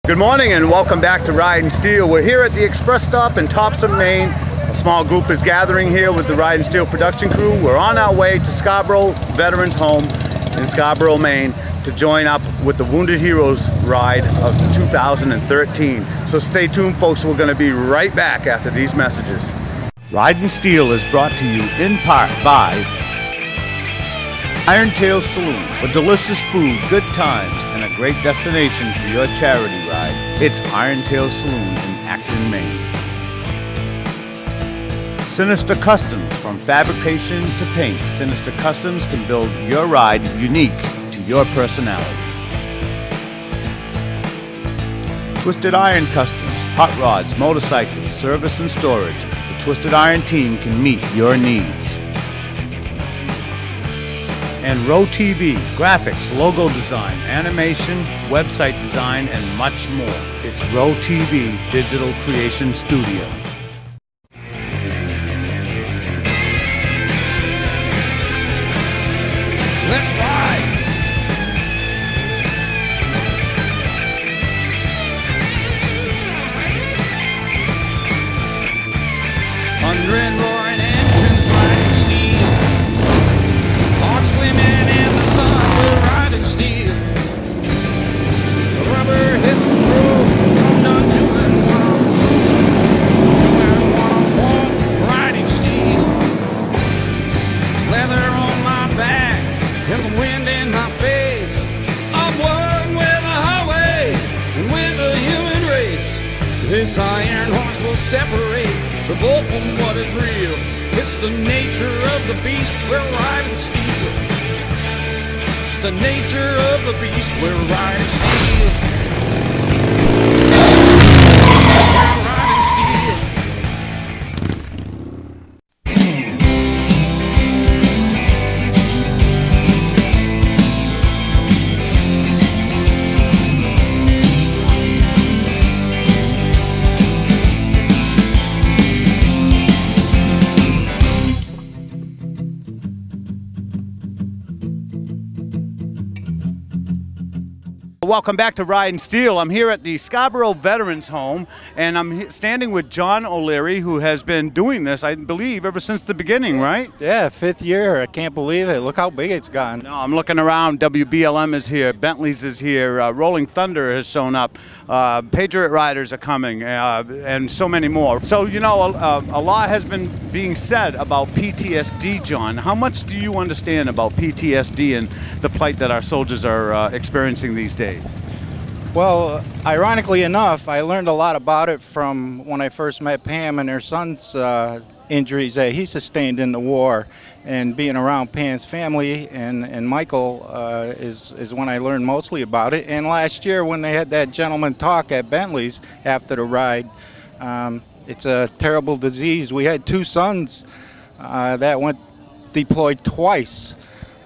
Good morning and welcome back to Riding Steel. We're here at the Express Stop in Topsom, Maine. A small group is gathering here with the Riding Steel production crew. We're on our way to Scarborough Veterans Home in Scarborough, Maine to join up with the Wounded Heroes ride of 2013. So stay tuned, folks. We're going to be right back after these messages. Riding Steel is brought to you in part by Iron Tail Saloon, for delicious food, good times, and a great destination for your charity ride. It's Iron Tail Saloon in Acton, Maine. Sinister Customs, from fabrication to paint, Sinister Customs can build your ride unique to your personality. Twisted Iron Customs, hot rods, motorcycles, service and storage. The Twisted Iron team can meet your needs. And Row TV, graphics, logo design, animation, website design, and much more. It's Row TV Digital Creation Studio. Let's ride! Hundred roaring engines riding steel. Hearts gleaming in the sun, we're riding steel. The rubber hits the road, I'm done doing what I want, riding steel. Leather on my back and the wind in my face. I'm one with the highway and with the human race. This iron horse will separate the bull from what is real. It's the nature of the beast, we're riding steel. It's the nature of the beast, we're riding steel. We're riding steel. Welcome back to Riding Steel. I'm here at the Scarborough Veterans Home, and I'm standing with John O'Leary, who has been doing this, I believe, ever since the beginning, right? Yeah, 5th year. I can't believe it. Look how big it's gotten. No, I'm looking around. WBLM is here. Bentley's is here. Rolling Thunder has shown up. Patriot Riders are coming, and so many more. So, you know, a lot has been being said about PTSD, John. How much do you understand about PTSD and the plight that our soldiers are experiencing these days? Well, ironically enough, I learned a lot about it from when I first met Pam and her son's injuries that he sustained in the war. And being around Pam's family and Michael is when I learned mostly about it. And last year when they had that gentleman talk at Bentley's after the ride, it's a terrible disease. We had 2 sons that went deployed twice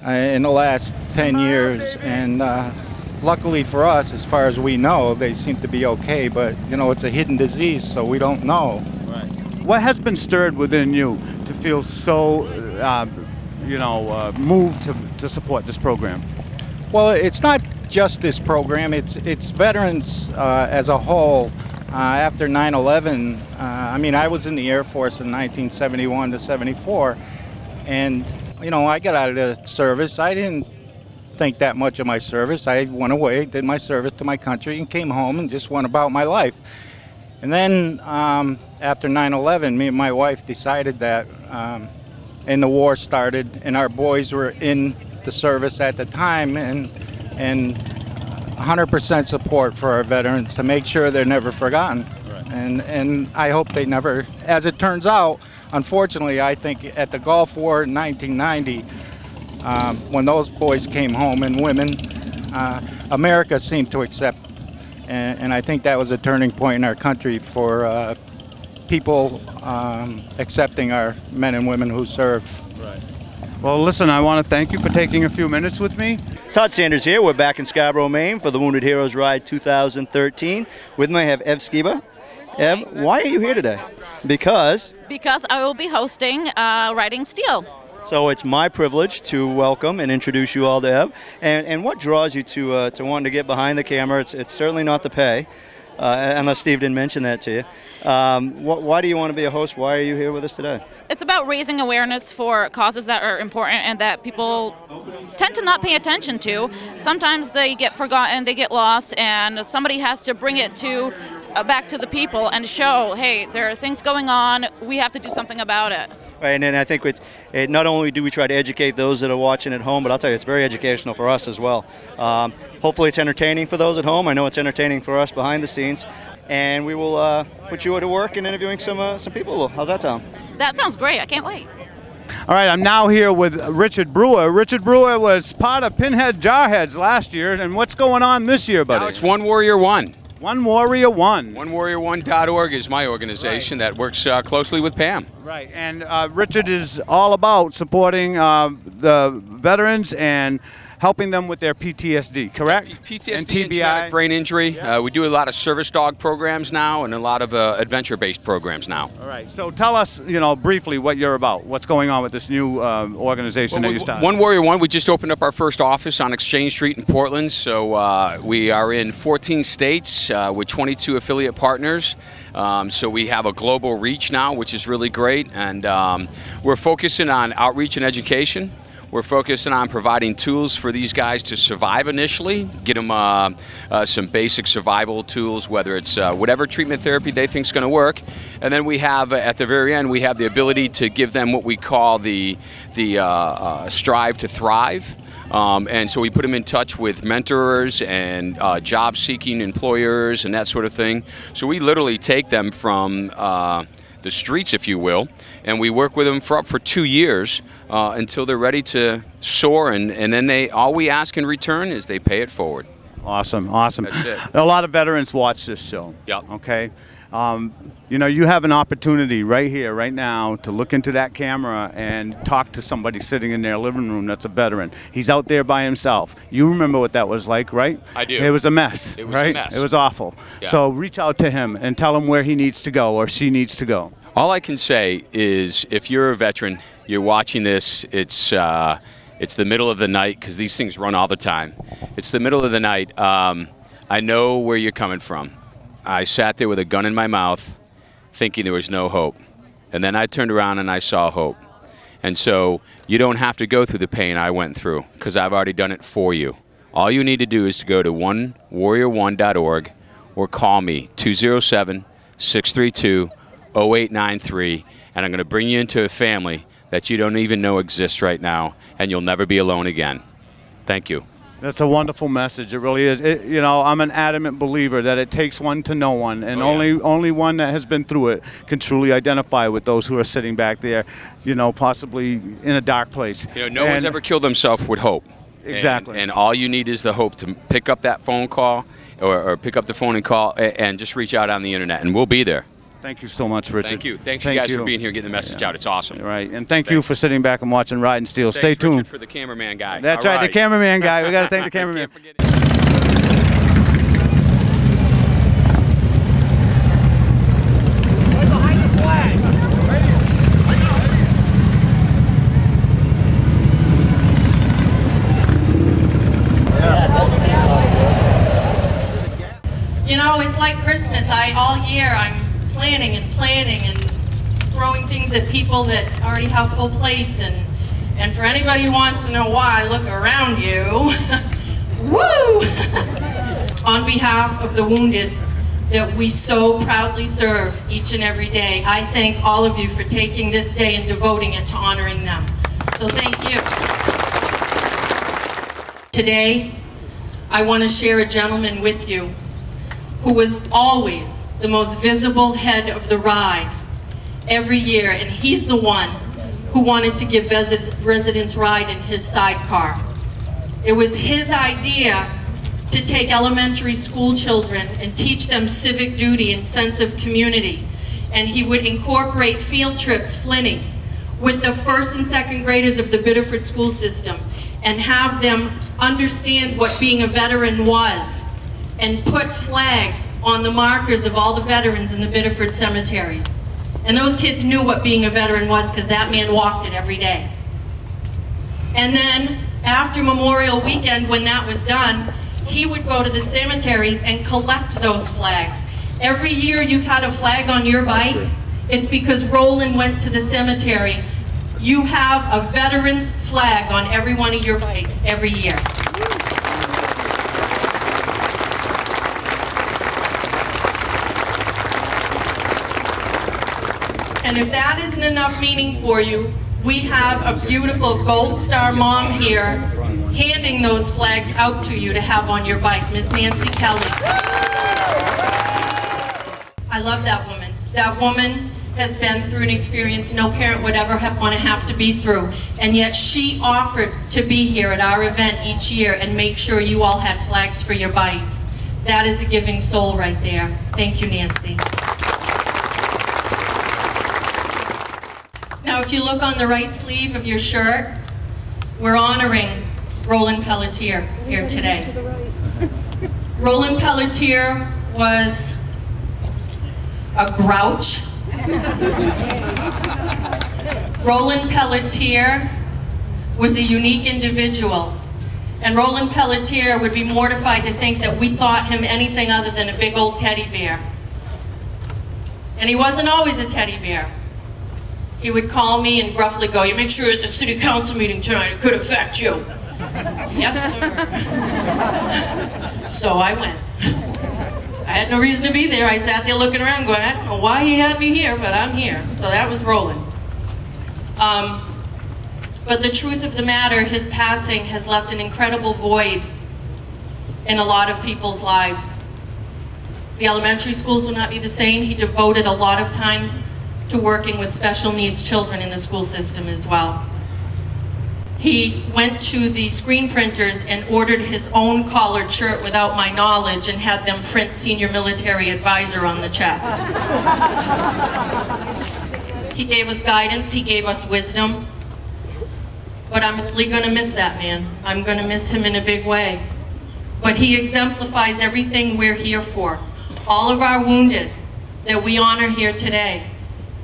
in the last 10 years. And luckily for us, as far as we know, they seem to be okay. But, you know, it's a hidden disease, so we don't know. Right. What has been stirred within you to feel so, moved to support this program? Well, it's not just this program. It's veterans as a whole. After 9/11, I mean, I was in the Air Force in 1971 to 74, and you know, I got out of the service. I didn't think that much of my service. I went away, did my service to my country, and came home and just went about my life. And then after 9/11, me and my wife decided that, and the war started, and our boys were in the service at the time, and 100% support for our veterans to make sure they're never forgotten. Right. And I hope they never, as it turns out, unfortunately, I think at the Gulf War in 1990, when those boys came home and women, America seemed to accept, and I think that was a turning point in our country for people accepting our men and women who serve. Right. Well, listen, I want to thank you for taking a few minutes with me. Todd Sanders here. We're back in Scarborough, Maine for the Wounded Heroes Ride 2013. With me I have Ev Skiba. Ev, why are you here today? Because I will be hosting Riding Steel. So it's my privilege to welcome and introduce you all to Ev. And what draws you to wanting to get behind the camera? It's certainly not the pay, unless Steve didn't mention that to you. Why do you want to be a host? Why are you here with us today? It's about raising awareness for causes that are important and that people tend to not pay attention to. Sometimes they get forgotten, they get lost, and somebody has to bring it to back to the people and show, hey, there are things going on, we have to do something about it. Right, and then I think not only do we try to educate those that are watching at home, but I'll tell you, it's very educational for us as well. Hopefully it's entertaining for those at home. I know it's entertaining for us behind the scenes. And we will put you to work in interviewing some people. How's that sound? That sounds great. I can't wait. All right, I'm now here with Richard Brewer. Richard Brewer was part of Pinhead Jarheads last year, and what's going on this year, buddy? Now it's One Warrior One. One Warrior One. OneWarrior1.org is my organization that works closely with Pam. Right, and Richard is all about supporting the veterans and helping them with their PTSD, correct? PTSD and TBI. And traumatic brain injury. Yeah. We do a lot of service dog programs now and a lot of adventure-based programs now. All right, so tell us, briefly what you're about. What's going on with this new organization that you started? One Warrior One, we just opened up our first office on Exchange Street in Portland. So we are in 14 states with 22 affiliate partners. So we have a global reach now, which is really great. And we're focusing on outreach and education. We're focusing on providing tools for these guys to survive initially, get them some basic survival tools, whether it's whatever treatment therapy they think is going to work. And then we have, at the very end, we have the ability to give them what we call the strive to thrive. And so we put them in touch with mentors and job-seeking employers and that sort of thing. So we literally take them from the streets, if you will, and we work with them for 2 years until they're ready to soar, and then all we ask in return is they pay it forward. Awesome, awesome. That's it. A lot of veterans watch this show. Yep. Okay. You have an opportunity right here, right now, to look into that camera and talk to somebody sitting in their living room that's a veteran. He's out there by himself. You remember what that was like, right? I do. It was a mess, It was right? a mess. It was awful. Yeah. So reach out to him and tell him where he needs to go or she needs to go. All I can say is if you're a veteran, you're watching this, it's the middle of the night, because these things run all the time. It's the middle of the night. I know where you're coming from. I sat there with a gun in my mouth thinking there was no hope. And then I turned around and I saw hope. And so you don't have to go through the pain I went through, because I've already done it for you. All you need to do is to go to OneWarrior1.org or call me, 207-632-0893, and I'm going to bring you into a family that you don't even know exists right now, and you'll never be alone again. Thank you. That's a wonderful message. It really is. I'm an adamant believer that it takes one to know one, and only one that has been through it can truly identify with those who are sitting back there, possibly in a dark place. No one's ever killed himself with hope. Exactly. And all you need is the hope to pick up that phone call or pick up the phone and call and just reach out on the internet, and we'll be there. Thank you so much, Richard. Thank you. Thank you guys for being here, getting the message out. It's awesome. Right, and thank you for sitting back and watching Ride and Steel. Stay tuned. Richard, for the cameraman guy. That's right, the cameraman guy. We got to thank the cameraman. It's like Christmas. All year I'm planning and throwing things at people that already have full plates, and for anybody who wants to know why, look around you. Woo! On behalf of the wounded that we so proudly serve each and every day, I thank all of you for taking this day and devoting it to honoring them. So thank you. Today, I want to share a gentleman with you who was always the most visible head of the ride every year, and he's the one who wanted to give residents ride in his sidecar. It was his idea to take elementary school children and teach them civic duty and sense of community, and he would incorporate field trips, Flinny, with the first and second graders of the Biddeford school system and have them understand what being a veteran was, and put flags on the markers of all the veterans in the Biddeford cemeteries. And those kids knew what being a veteran was because that man walked it every day. And then after Memorial Weekend, when that was done, he would go to the cemeteries and collect those flags. Every year you've had a flag on your bike, it's because Roland went to the cemetery. You have a veteran's flag on every one of your bikes every year. And if that isn't enough meaning for you, we have a beautiful Gold Star mom here handing those flags out to you to have on your bike, Miss Nancy Kelly. I love that woman. That woman has been through an experience no parent would ever want to have to be through, and yet she offered to be here at our event each year and make sure you all had flags for your bikes. That is a giving soul right there. Thank you, Nancy. Now, if you look on the right sleeve of your shirt, we're honoring Roland Pelletier here today. Roland Pelletier was a grouch. Roland Pelletier was a unique individual. And Roland Pelletier would be mortified to think that we thought him anything other than a big old teddy bear. And he wasn't always a teddy bear. He would call me and gruffly go, "You make sure at the city council meeting tonight, it could affect you." Yes, sir. So I went. I had no reason to be there. I sat there looking around going, I don't know why he had me here, but I'm here. So that was Roland. But the truth of the matter, his passing has left an incredible void in a lot of people's lives. The elementary schools will not be the same. He devoted a lot of time to working with special needs children in the school system as well. He went to the screen printers and ordered his own collared shirt without my knowledge and had them print Senior Military Advisor on the chest. He gave us guidance, he gave us wisdom, but I'm really gonna miss that man. I'm gonna miss him in a big way. But he exemplifies everything we're here for. All of our wounded that we honor here today,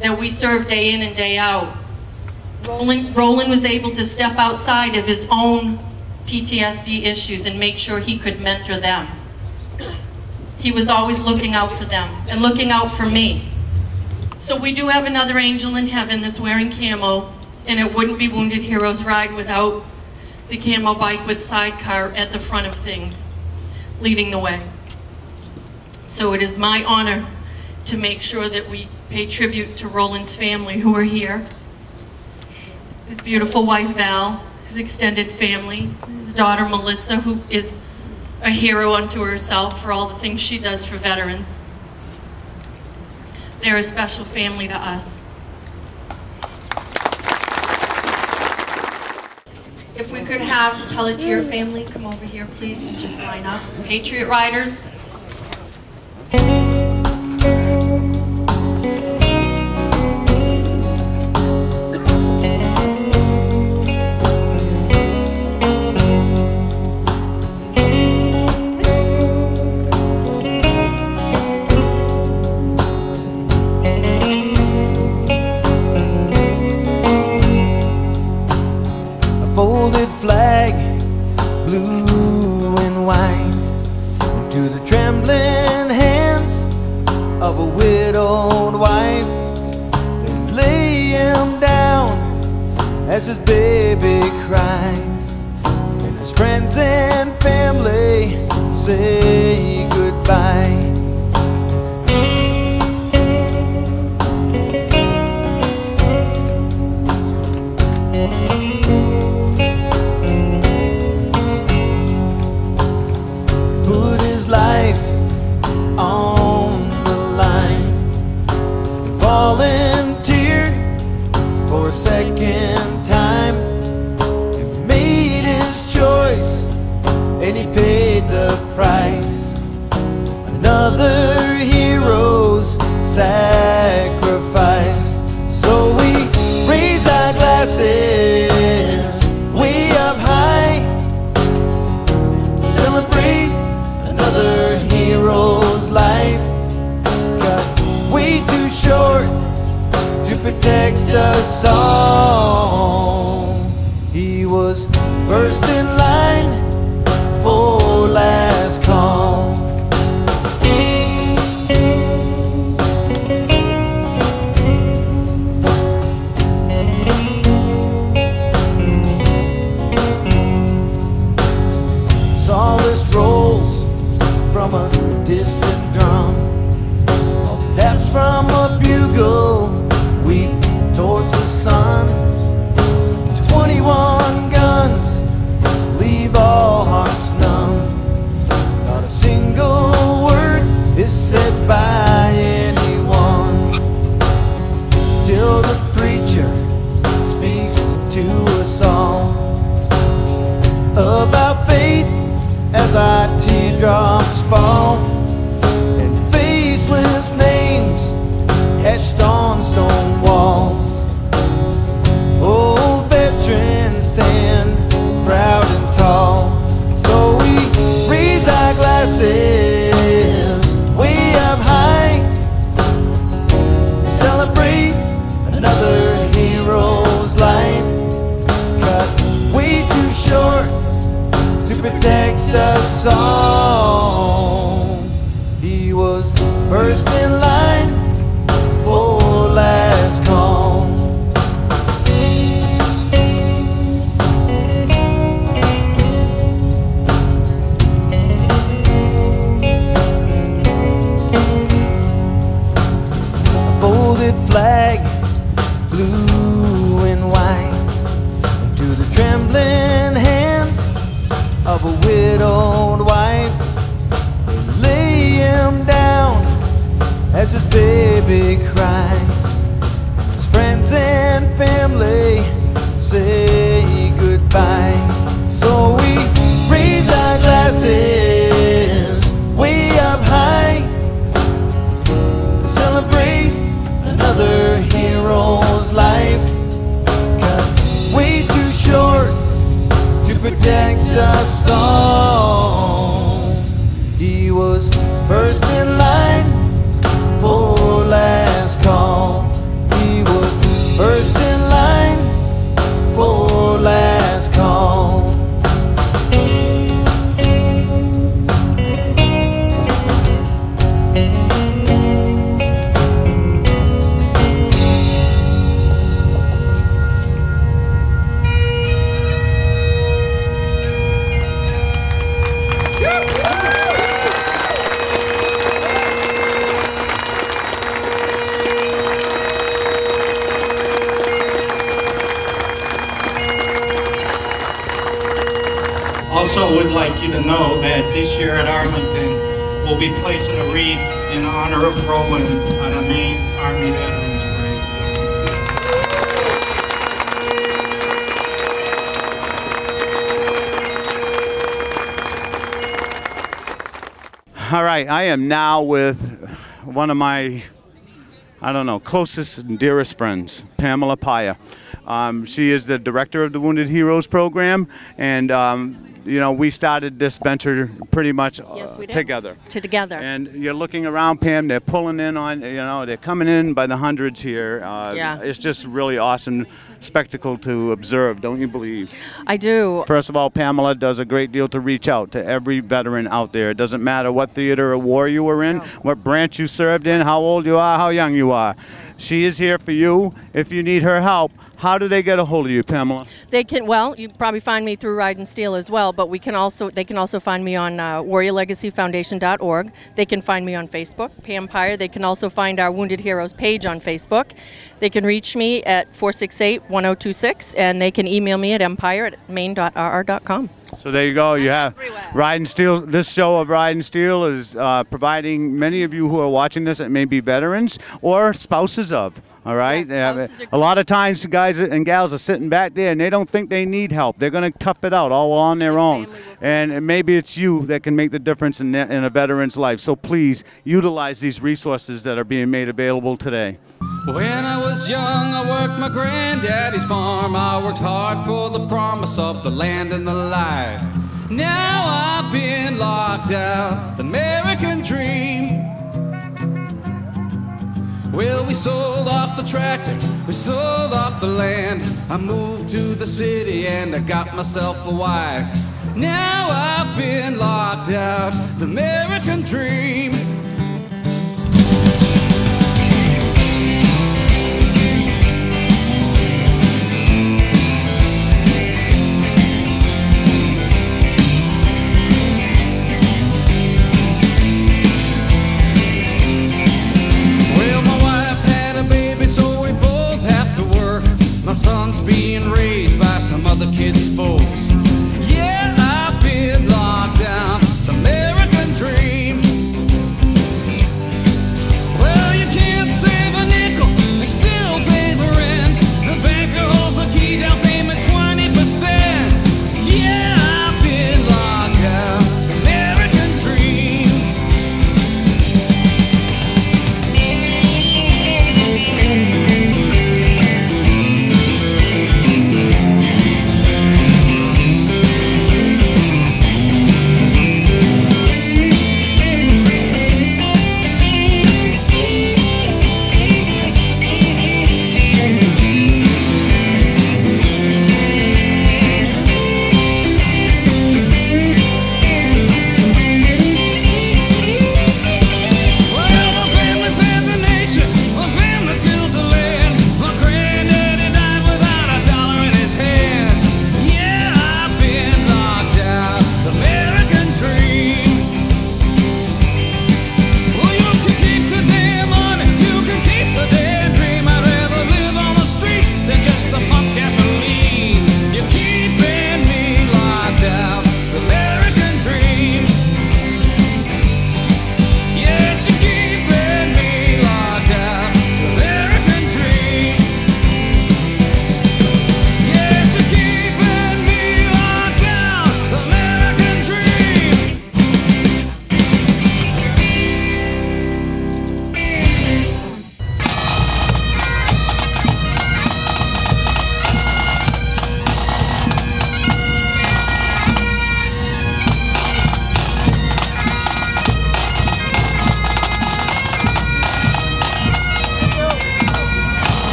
that we serve day in and day out. Roland was able to step outside of his own PTSD issues and make sure he could mentor them. He was always looking out for them and looking out for me. So we do have another angel in heaven that's wearing camo, and it wouldn't be Wounded Heroes Ride without the camo bike with sidecar at the front of things, leading the way. So it is my honor to make sure that we pay tribute to Roland's family who are here. His beautiful wife Val, his extended family, his daughter Melissa, who is a hero unto herself for all the things she does for veterans. They're a special family to us. If we could have the Pelletier family come over here, please, and just line up. Patriot Riders. Flag, blue and white, to the trembling hands of a widowed wife. They lay him down as his baby cries, and his friends and family say goodbye. Volunteered for a second time. He made his choice and he paid the price. Another hero's sacrifice. So we raise our glasses way up high, celebrate another hero's life. Got way too short to protect us all. He He was first in line for last call. Solace rolls from a distant drum, taps from a bugle weep towards the sun. 21 guns leave all hearts numb. Not a single word is said by anyone, till the preacher speaks to us all about faith as our teardrops fall, and faceless names etched on stone walls. Old veterans stand proud and tall, so we raise our glasses way up high, celebrate another hero's life, cut way too short to protect us all. He was first in line for last call. A folded flag, blue and white, into the trembling hands of a widowed wife. They lay him down as his baby cries. His friends and family say goodbye. So we raise our glasses way up high, celebrate another hero's life, cut way too short to protect us all. He was first in line for last call. He was first in line for last call. Also would like you to know that this year at Arlington, we'll be placing a wreath in honor of Roland on a Maine Army Veterans Parade. All right, I am now with one of my, I don't know, closest and dearest friends, Pamela Paya. She is the director of the Wounded Heroes program, and you know, we started this venture pretty much together. And you're looking around, Pam, they're pulling in on, you know, they're coming in by the hundreds here. Yeah. It's just really awesome spectacle to observe, don't you believe? I do. First of all, Pamela does a great deal to reach out to every veteran out there. It doesn't matter what theater of war you were in, what branch you served in, how old you are, how young you are. She is here for you if you need her help. How do they get a hold of you, Pamela? They can, well, you probably find me through Ride and Steel as well, but they can also find me on warriorlegacyfoundation.org. They can find me on Facebook, Pam Pyer. They can also find our Wounded Heroes page on Facebook. They can reach me at 468-1026, and they can email me at empire@maine.rr.com. So there you go. You have Ride and Steel. This show of Ride and Steel is providing many of you who are watching this that may be veterans or spouses of. All right. Yes, a lot of times, guys and gals are sitting back there and they don't think they need help. They're going to tough it out all on their own. And maybe it's you that can make the difference in a veteran's life. So please utilize these resources that are being made available today. When I was young, I worked my granddaddy's farm. I worked hard for the promise of the land and the life. Now I've been locked out, the American dream. Well, we sold off the tractor, we sold off the land. I moved to the city and I got myself a wife. Now I've been locked out, the American dream. My son's being raised by some other kids' folks. Yeah, I've been locked down, the American dream. Well, you can't save a nickel and still pay the rent. The banker holds the key, down payment 20%. Yeah, I've been locked down, the American dream.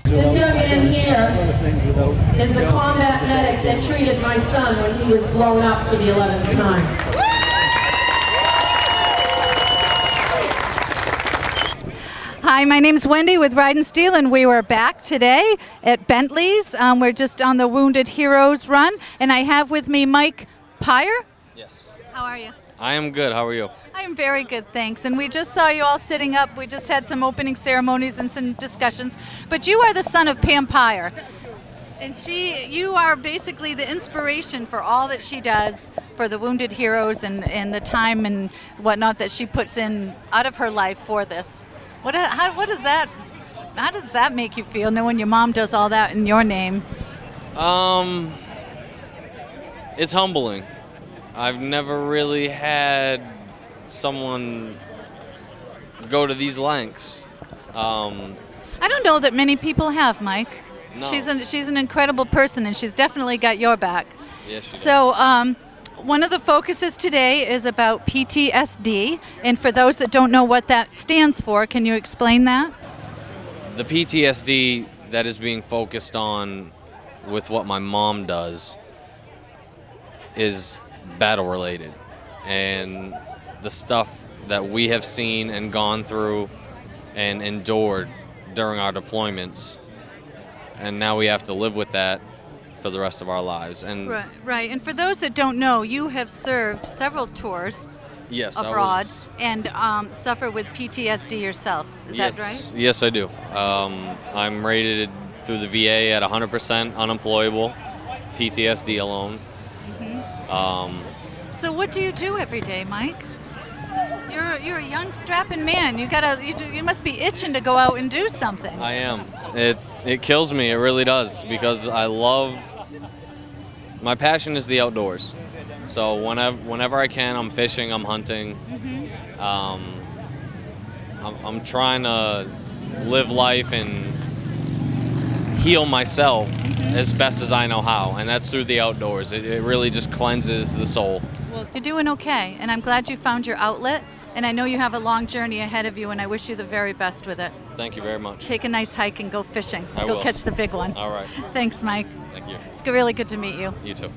This young man here is the combat medic that treated my son when he was blown up for the 11th time. Hi, my name's Wendy with Ride and Steel, and we were back today at Bentley's. We're just on the Wounded Heroes run, and I have with me Mike Pyre. Yes. How are you? I am good. How are you? I am very good, thanks. And we just saw you all sitting up. We just had some opening ceremonies and some discussions. But you are the son of Pam Pyre. And you are basically the inspiration for all that she does for the Wounded Heroes and the time and whatnot that she puts in out of her life for this. How does that make you feel, knowing your mom does all that in your name? It's humbling. I've never really had someone go to these lengths. I don't know that many people have, Mike. No. She's an incredible person, and she's definitely got your back. Yes, she does. So one of the focuses today is about PTSD, and for those that don't know what that stands for, can you explain that? The PTSD that is being focused on with what my mom does is battle related, and the stuff that we have seen and gone through and endured during our deployments, and now we have to live with that for the rest of our lives. And right. And for those that don't know, you have served several tours yes, abroad and suffer with PTSD yourself. Is that right? Yes, I do. I'm rated through the VA at 100% unemployable, PTSD alone. So what do you do every day, Mike? You're a young, strapping man. You must be itching to go out and do something. I am. It kills me. It really does, because my passion is the outdoors. So whenever I can, I'm fishing, I'm hunting. I'm trying to live life and heal myself as best as I know how, and that's through the outdoors. It really just cleanses the soul. Well, you're doing okay, and I'm glad you found your outlet, and I know you have a long journey ahead of you, and I wish you the very best with it. Thank you very much. Take a nice hike and go fishing. I Go will. catch the big one. All right. Thanks, Mike. Thank you. It's really good to meet you. You too.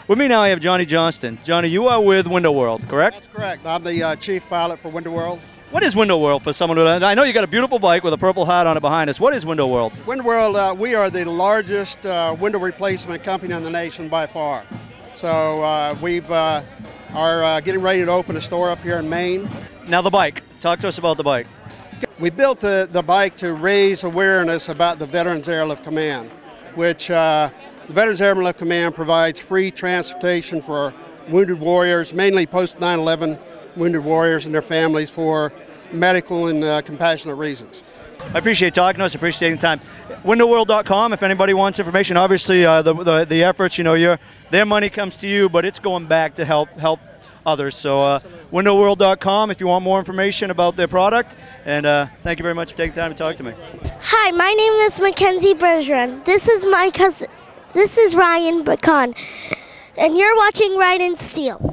With me now I have Johnny Johnston. Johnny, you are with Window World, correct? That's correct. I'm the chief pilot for Window World. What is Window World for someone who, I know you got a beautiful bike with a purple hat on it behind us. What is Window World? Window World, we are the largest window replacement company in the nation by far. So we are getting ready to open a store up here in Maine. Now the bike. Talk to us about the bike. We built the bike to raise awareness about the Veterans Airlift Command, which the Veterans Airlift Command provides free transportation for wounded warriors, mainly post 9/11 wounded warriors and their families, for medical and compassionate reasons. I appreciate talking to us. I appreciate taking the time. Windowworld.com if anybody wants information. Obviously, the efforts, their money comes to you, but it's going back to help others. So windowworld.com if you want more information about their product. And thank you very much for taking the time to talk to me. Hi, my name is Mackenzie Bergeron. This is my cousin. This is Ryan Bacon, and you're watching Ride and Steel.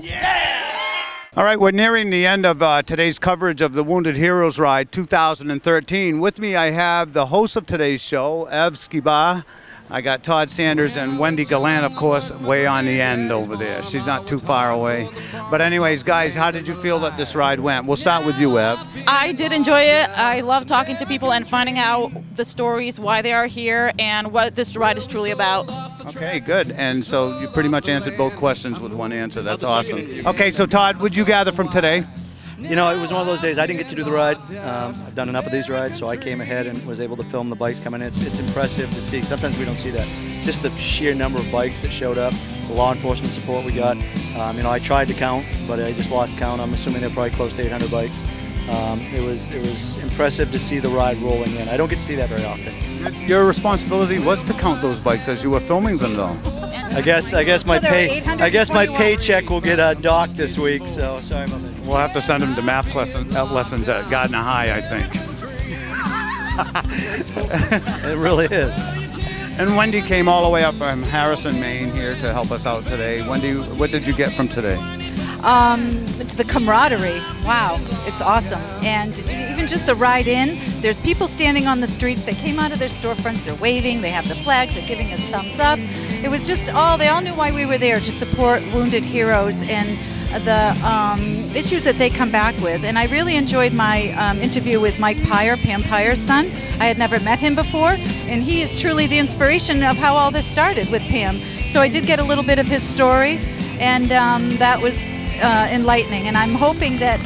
All right, we're nearing the end of today's coverage of the Wounded Heroes Ride 2013. With me, I have the host of today's show, Ev Skiba. I got Todd Sanders and Wendy Gallant, of course, way on the end over there. She's not too far away. But anyways, guys, how did you feel that this ride went? We'll start with you, Ev. I did enjoy it. I love talking to people and finding out the stories, why they are here, and what this ride is truly about. Okay, good. And so you pretty much answered both questions with one answer. That's awesome. Okay, so Todd, what'd you gather from today? It was one of those days I didn't get to do the ride. I've done enough of these rides, so I came ahead and was able to film the bikes coming in. It's impressive to see. Sometimes we don't see that. Just the sheer number of bikes that showed up, the law enforcement support we got. I tried to count, but I just lost count. I'm assuming they're probably close to 800 bikes. It was impressive to see the ride rolling in. I don't get to see that very often. Your responsibility was to count those bikes as you were filming them, though. I guess my paycheck will get docked this week. So sorry about that. We'll have to send them to math lessons at Gardner High, I think. It really is. And Wendy came all the way up from Harrison, Maine here to help us out today. Wendy, what did you get from today? The camaraderie. Wow, it's awesome. And even just the ride in, there's people standing on the streets. They came out of their storefronts, they're waving, they have the flags, they're giving us thumbs up. It was just they all knew why we were there, to support wounded heroes and the issues that they come back with. And I really enjoyed my interview with Mike Pyer, Pam Pyer's son. I had never met him before, and he is truly the inspiration of how all this started with Pam. So I did get a little bit of his story, and that was enlightening. And I'm hoping that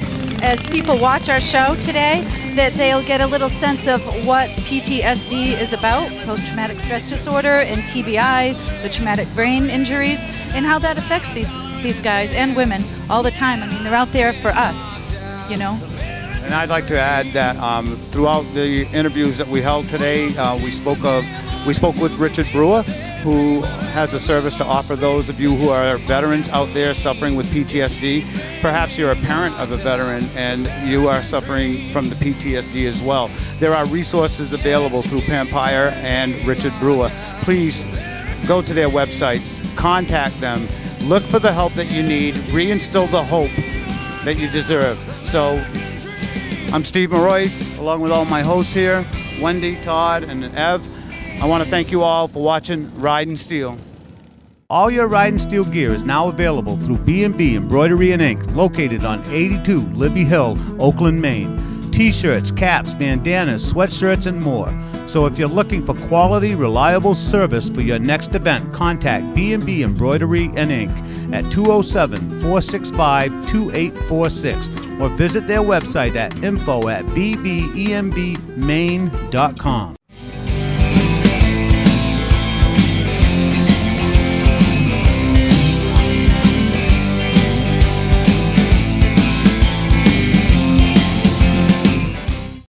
as people watch our show today, that they'll get a little sense of what PTSD is about, post-traumatic stress disorder, and TBI, the traumatic brain injuries, and how that affects these guys and women all the time. I mean, they're out there for us, And I'd like to add that throughout the interviews that we held today, we spoke with Richard Brewer, who has a service to offer those of you who are veterans out there suffering with PTSD. Perhaps you're a parent of a veteran and you are suffering from the PTSD as well. There are resources available through Pam Pyer and Richard Brewer. Please go to their websites, contact them, look for the help that you need, reinstill the hope that you deserve. So I'm Steve Marois, along with all my hosts here, Wendy, Todd, and Ev. I want to thank you all for watching Ride and Steel. All your Ride and Steel gear is now available through B&B Embroidery and Ink, located on 82 Libby Hill, Oakland, Maine. T-shirts, caps, bandanas, sweatshirts, and more. So if you're looking for quality, reliable service for your next event, contact B&B Embroidery and Ink at 207-465-2846 or visit their website at info@bbembmaine.com.